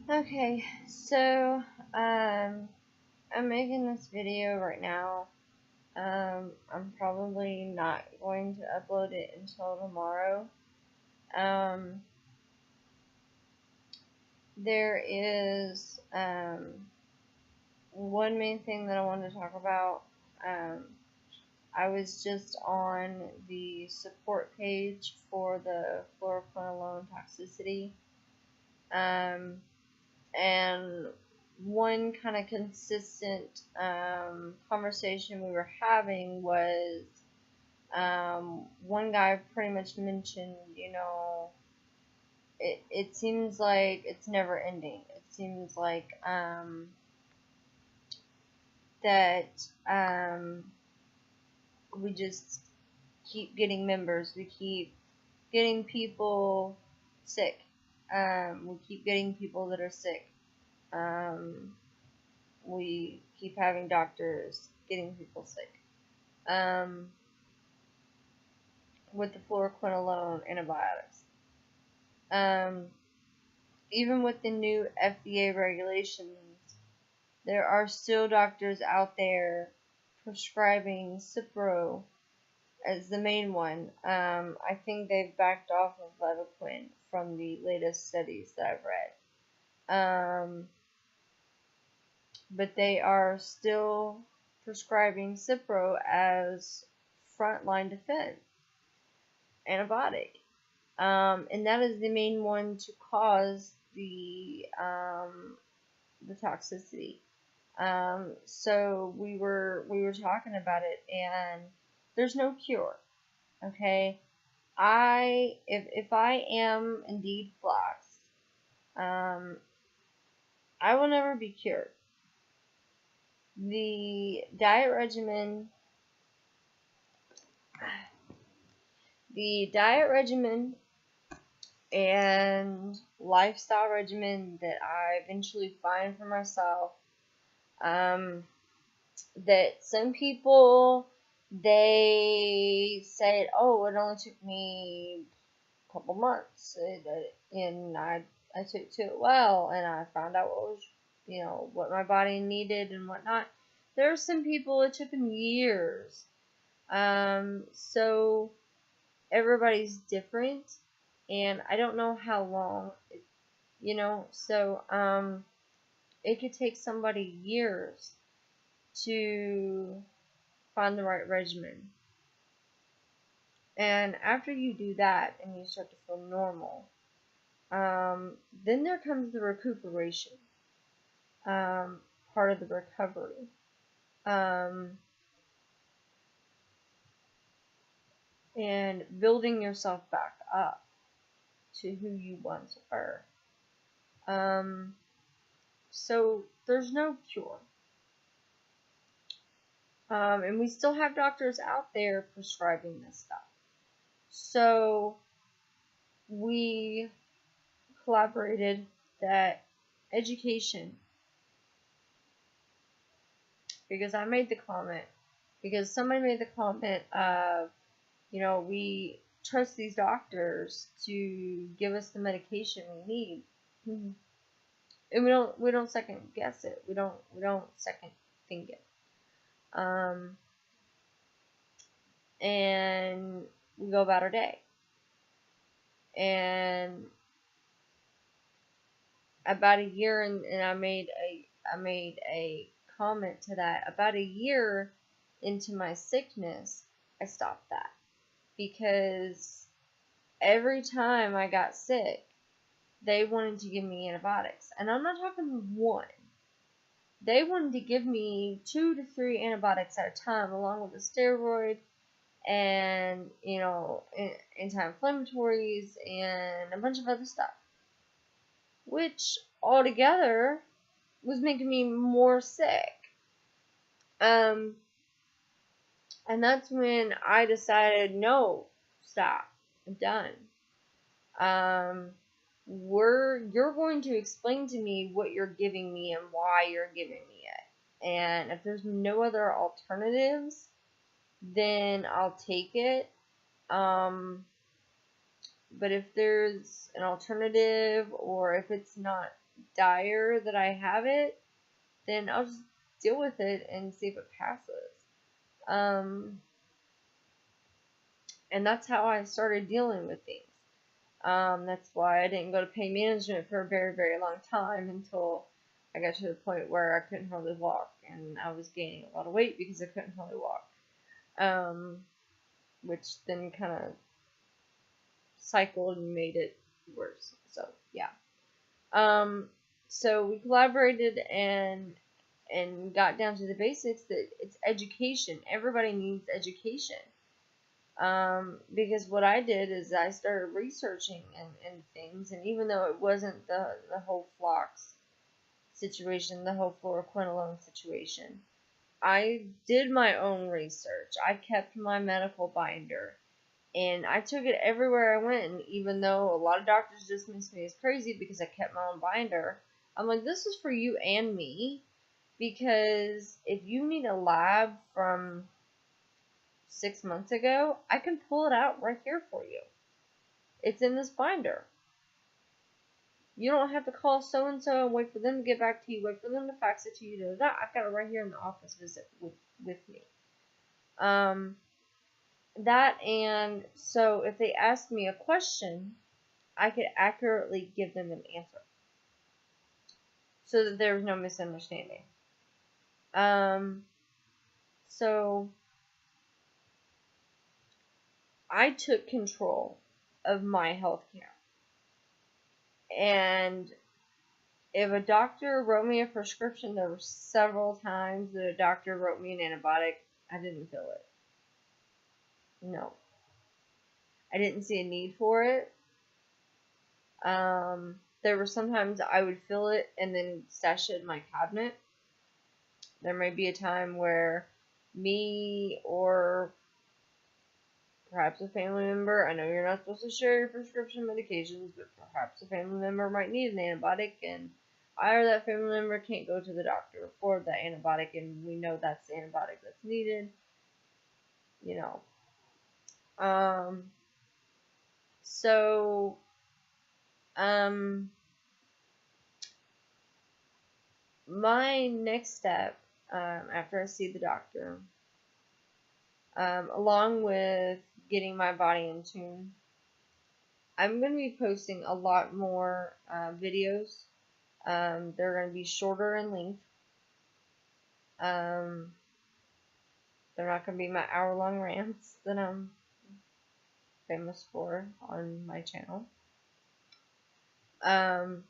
Okay, so I'm making this video right now. I'm probably not going to upload it until tomorrow. Um, there is one main thing that I wanted to talk about. Um, I was just on the support page for the fluoroquinolone toxicity. Um, and one kind of consistent conversation we were having was one guy pretty much mentioned, it seems like it's never ending. It seems like that we just keep getting members. We keep getting people sick. We keep getting people that are sick. Um, we keep having doctors getting people sick with the fluoroquinolone antibiotics. Even with the new FDA regulations, there are still doctors out there prescribing Cipro as the main one. I think they've backed off of Levaquin from the latest studies that I've read. But they are still prescribing Cipro as frontline defense antibiotic. And that is the main one to cause the toxicity. So we were talking about it, and there's no cure. Okay, if I am indeed flaxed, I will never be cured. The diet regimen, the diet regimen and lifestyle regimen that I eventually find for myself, that some people, they said, oh, it only took me a couple months, and I took to it well, and I found out what was, what my body needed and whatnot. There are some people it took them years. So everybody's different, and I don't know how long, so it could take somebody years to find the right regimen. And after you do that and you start to feel normal, then there comes the recuperation, part of the recovery. And building yourself back up to who you once were. So there's no cure. And we still have doctors out there prescribing this stuff. So we collaborated that education, because I made the comment, because somebody made the comment of, we trust these doctors to give us the medication we need. Mm-hmm. And we don't second guess it. We don't second think it. And we go about our day. And about a year, and I made a comment to that. About a year into my sickness, I stopped that, because every time I got sick, they wanted to give me antibiotics. And I'm not talking one. They wanted to give me 2 to 3 antibiotics at a time, along with a steroid and, anti-inflammatories and a bunch of other stuff, which altogether was making me more sick. And that's when I decided, no, stop, I'm done. You're going to explain to me what you're giving me and why you're giving me it. And if there's no other alternatives, then I'll take it. But if there's an alternative, or if it's not dire that I have it, then I'll just deal with it and see if it passes. And that's how I started dealing with things. That's why I didn't go to pain management for a very, very long time until I got to the point where I couldn't hardly walk, and I was gaining a lot of weight because I couldn't hardly walk. Which then kind of cycled and made it worse. So yeah. So we collaborated and got down to the basics that it's education. Everybody needs education. Because what I did is I started researching and things, and even though it wasn't the whole Phlox situation, the whole fluoroquinolone situation, I did my own research. I kept my medical binder, and I took it everywhere I went. And even though a lot of doctors dismissed me as crazy because I kept my own binder, I'm like, this is for you and me, because if you need a lab from 6 months ago, I can pull it out right here for you. It's in this binder. You don't have to call so-and-so and wait for them to get back to you, wait for them to fax it to you. I've got it right here in the office visit with me. That, and so if they ask me a question, I could accurately give them an answer so that there was no misunderstanding. So I took control of my health care. And if a doctor wrote me a prescription, there were several times that a doctor wrote me an antibiotic, I didn't fill it. No. I didn't see a need for it. There were sometimes I would fill it and then stash it in my cabinet. There may be a time where me or perhaps a family member, I know you're not supposed to share your prescription medications, but perhaps a family member might need an antibiotic, and I or that family member can't go to the doctor for that antibiotic, and we know that's the antibiotic that's needed, you know. So, my next step, after I see the doctor, along with getting my body in tune, I'm going to be posting a lot more videos. They're going to be shorter in length. They're not going to be my hour-long rants that I'm famous for on my channel. And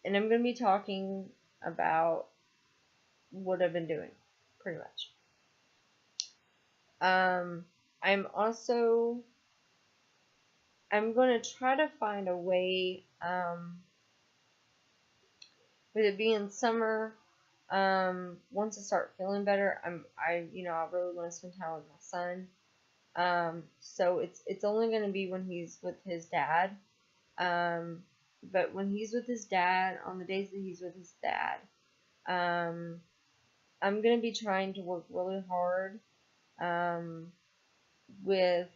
I'm going to be talking about what I've been doing, pretty much. I'm going to try to find a way, with it being summer, once I start feeling better, I really want to spend time with my son. So it's only going to be when he's with his dad. But when he's with his dad, on the days that he's with his dad, I'm going to be trying to work really hard, with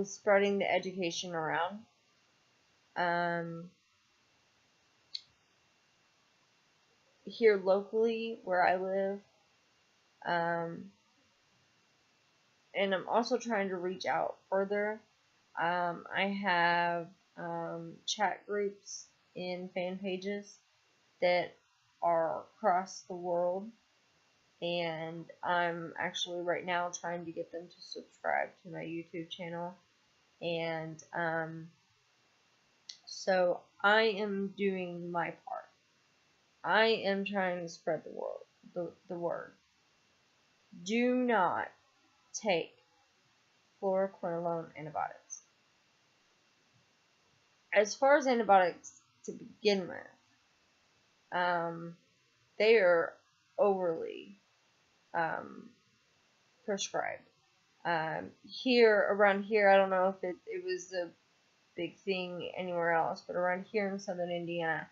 spreading the education around. Here locally where I live, and I'm also trying to reach out further. I have chat groups in fan pages that are across the world, and I'm actually right now trying to get them to subscribe to my YouTube channel. And so I am doing my part. I am trying to spread the word. Do not take fluoroquinolone antibiotics. As far as antibiotics to begin with, they are overly prescribed. Around here, I don't know if it was a big thing anywhere else, but around here in southern Indiana,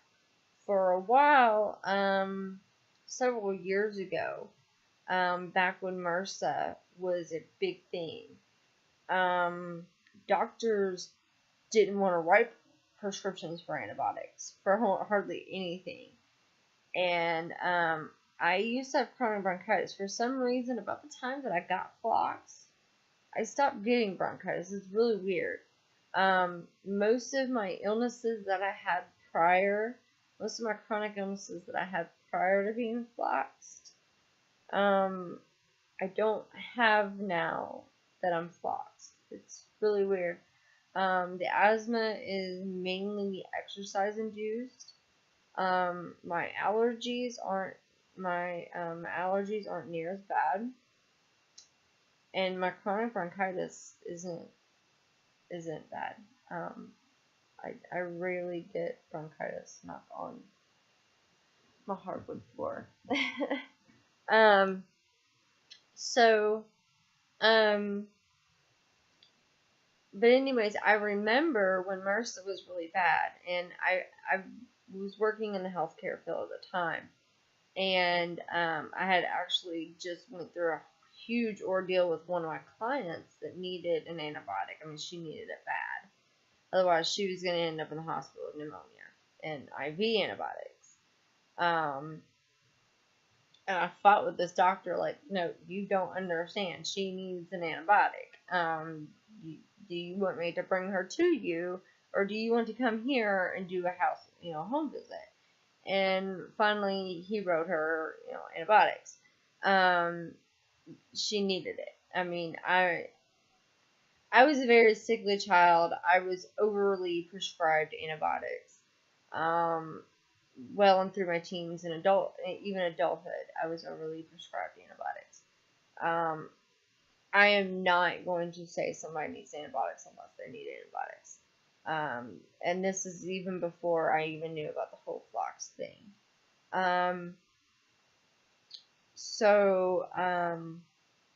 for a while, several years ago, back when MRSA was a big thing, doctors didn't want to write prescriptions for antibiotics for hardly anything. And I used to have chronic bronchitis. For some reason, about the time that I got Phlox, I stopped getting bronchitis. It's really weird. Most of my illnesses that I had prior, most of my chronic illnesses that I had prior to being Phloxed, I don't have now that I'm Phloxed. It's really weird. The asthma is mainly exercise induced. My allergies aren't near as bad, and my chronic bronchitis isn't bad. I rarely get bronchitis, knock on my hardwood floor. So, but anyways, I remember when MRSA was really bad, and I was working in the healthcare field at the time, and I had actually just went through a huge ordeal with one of my clients that needed an antibiotic. I mean, she needed it bad. Otherwise, she was going to end up in the hospital with pneumonia and IV antibiotics. And I fought with this doctor, like, no, you don't understand. She needs an antibiotic. Do you want me to bring her to you, or do you want to come here and do a home visit? And finally, he wrote her, antibiotics. She needed it. I mean, I was a very sickly child. I was overly prescribed antibiotics. Well and through my teens and even adulthood, I was overly prescribed antibiotics. I am not going to say somebody needs antibiotics unless they need antibiotics. And this is even before I even knew about the whole Phlox thing. So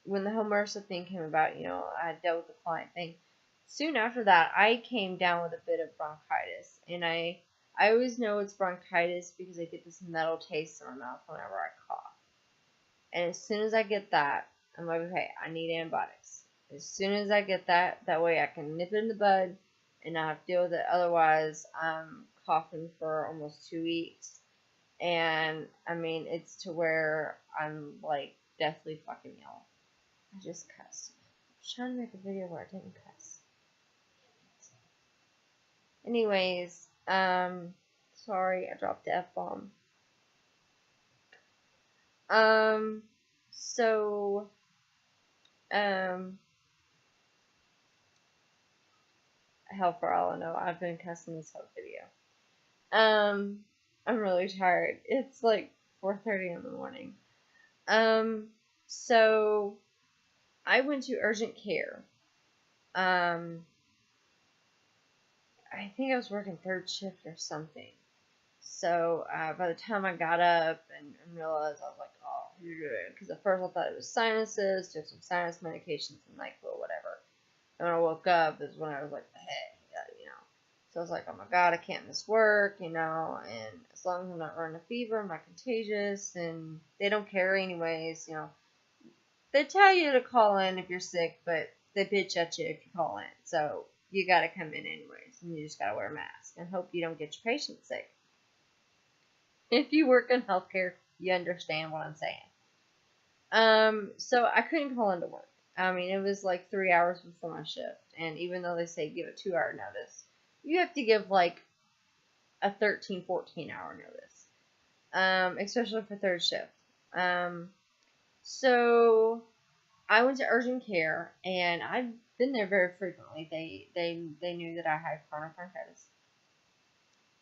when the whole MRSA thing came about, I dealt with the client thing. Soon after that, I came down with a bit of bronchitis, and I always know it's bronchitis because I get this metal taste in my mouth whenever I cough. And as soon as I get that, I'm like, okay, I need antibiotics. As soon as I get that way I can nip it in the bud and not have to deal with it. Otherwise, I'm coughing for almost 2 weeks. And, I mean, it's to where I'm, like, deathly fucking ill. I just cussed. I was trying to make a video where I didn't cuss. Anyways, sorry, I dropped the F-bomb. So, hell, for all I know, I've been cussing this whole video. I'm really tired. It's like 4:30 in the morning. So I went to urgent care. I think I was working third shift or something. So by the time I got up and realized, I was like, oh, because at first I thought it was sinuses, took some sinus medications and NyQuil, whatever. And when I woke up is when I was like, hey, So I was like, oh my God, I can't miss work, and as long as I'm not running a fever, I'm not contagious, and they don't care anyways, They tell you to call in if you're sick, but they bitch at you if you call in. So you gotta come in anyways, and you just gotta wear a mask and hope you don't get your patient sick. If you work in healthcare, you understand what I'm saying. So I couldn't call into work. I mean, it was like 3 hours before my shift, and even though they say give a 2-hour notice, you have to give like a 13, 14-hour notice, especially for third shift. So I went to urgent care, and I've been there very frequently. They knew that I had chronic bronchitis,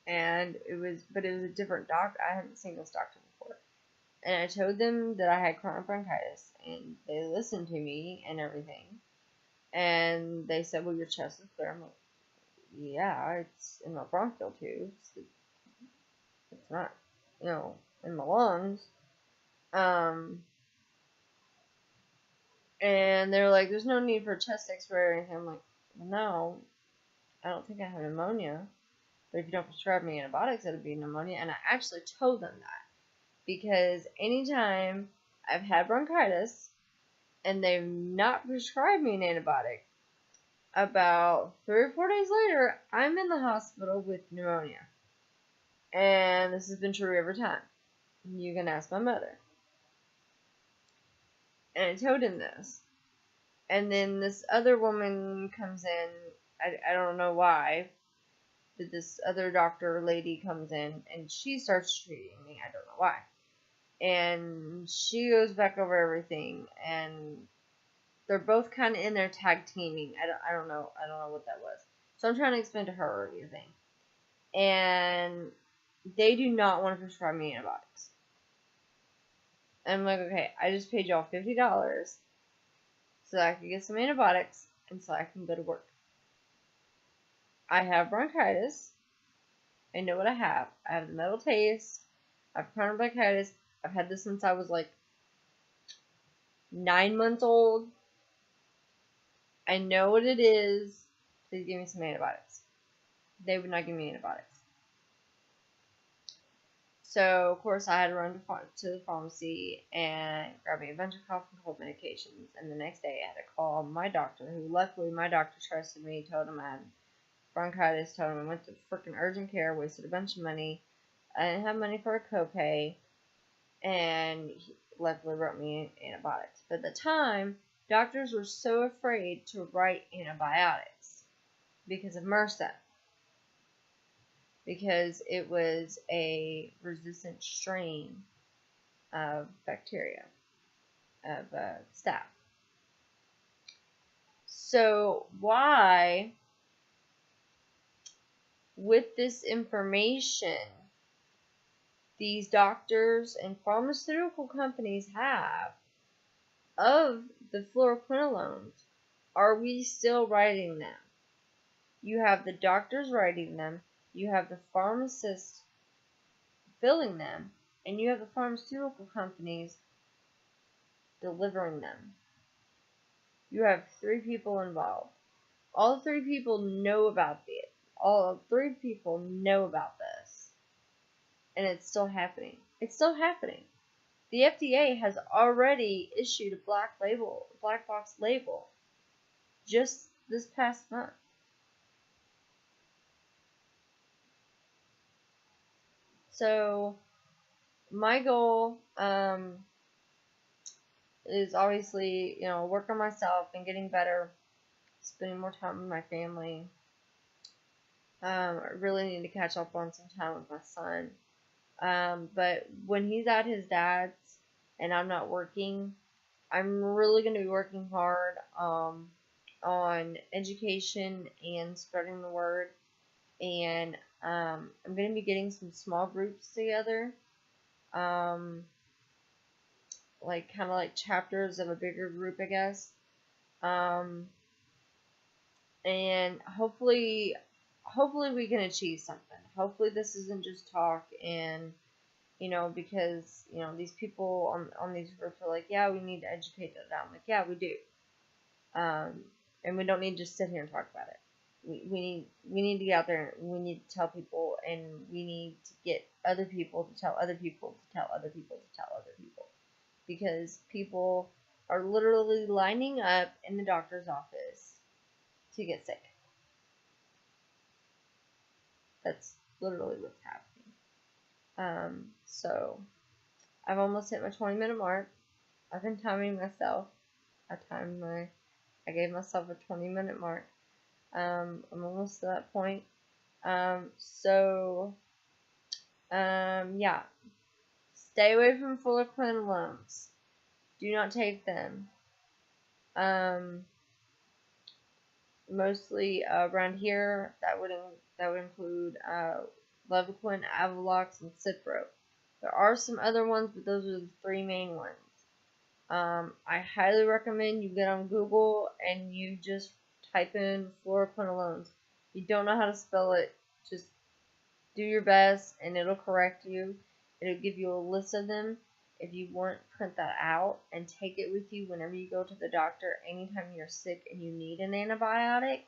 and it was a different doctor. I haven't seen this doctor before, and I told them that I had chronic bronchitis, and they listened to me and everything, and they said, well, your chest is clear. I'm like, yeah, it's in my bronchial tubes. It's not, in my lungs. And they're like, there's no need for a chest x-ray or anything. I'm like, no, I don't think I have pneumonia. But if you don't prescribe me antibiotics, it'll be pneumonia. And I actually told them that. Because anytime I've had bronchitis and they've not prescribed me an antibiotic, about 3 or 4 days later, I'm in the hospital with pneumonia. And this has been true every time. You can ask my mother. And I told him this. And then this other woman comes in. I don't know why. But this other doctor lady comes in and she starts treating me. I don't know why. And she goes back over everything. And they're both kind of in there tag teaming. I don't know what that was. So I'm trying to explain to her everything. And they do not want to prescribe me antibiotics. And I'm like, okay, I just paid y'all $50 so that I could get some antibiotics and so I can go to work. I have bronchitis. I know what I have. I have the metal taste. I have chronic bronchitis. I've had this since I was like 9 months old. I know what it is. Please give me some antibiotics. They would not give me antibiotics. So, of course, I had to run to the pharmacy and grab me a bunch of cough and cold medications. And the next day, I had to call my doctor, who luckily my doctor trusted me, told him I had bronchitis, told him I went to freaking urgent care, wasted a bunch of money. I didn't have money for a copay, and he luckily wrote me antibiotics. But at the time, doctors were so afraid to write antibiotics because of MRSA. Because it was a resistant strain of bacteria, of staph. So why, with this information these doctors and pharmaceutical companies have of the fluoroquinolones, are we still writing them? You have the doctors writing them. You have the pharmacists filling them, and you have the pharmaceutical companies delivering them. You have 3 people involved. All 3 people know about it. All 3 people know about this. And it's still happening. It's still happening. The FDA has already issued a black box label, just this past month. So, my goal is obviously, work on myself and getting better, spending more time with my family. I really need to catch up on some time with my son. But when he's at his dad's and I'm not working, I'm really going to be working hard on education and spreading the word. And I'm going to be getting some small groups together, like kind of like chapters of a bigger group, I guess. And hopefully we can achieve something. Hopefully this isn't just talk, and because these people on these groups are like, yeah, we need to educate them. I'm like, yeah, we do. And we don't need to just sit here and talk about it. We need to get out there, and we need to tell people, and we need to get other people to tell other people to tell other people to tell other people. Because people are literally lining up in the doctor's office to get sick. That's literally what's happening. So I've almost hit my 20-minute mark. I've been timing myself. I gave myself a 20-minute mark. I'm almost to that point. Yeah. Stay away from fluoroquinolones. Do not take them. Mostly around here, that would include Levaquin, Avelox, and Cipro. There are some other ones, but those are the 3 main ones. I highly recommend you get on Google and you just type in fluoroquinolones. If you don't know how to spell it, just do your best and it'll correct you. It'll give you a list of them. If you want, print that out and take it with you whenever you go to the doctor, anytime you're sick and you need an antibiotic,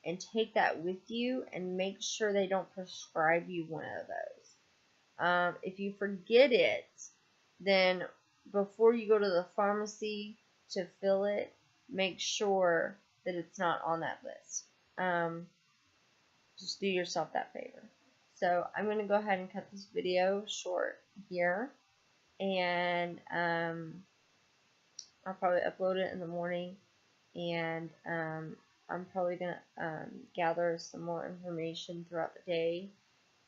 and take that with you and make sure they don't prescribe you one of those. If you forget it, then before you go to the pharmacy to fill it, make sure that it's not on that list. Just do yourself that favor. So I'm going to go ahead and cut this video short here, and I'll probably upload it in the morning, and I'm probably going to gather some more information throughout the day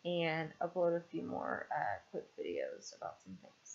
and upload a few more quick videos about some things.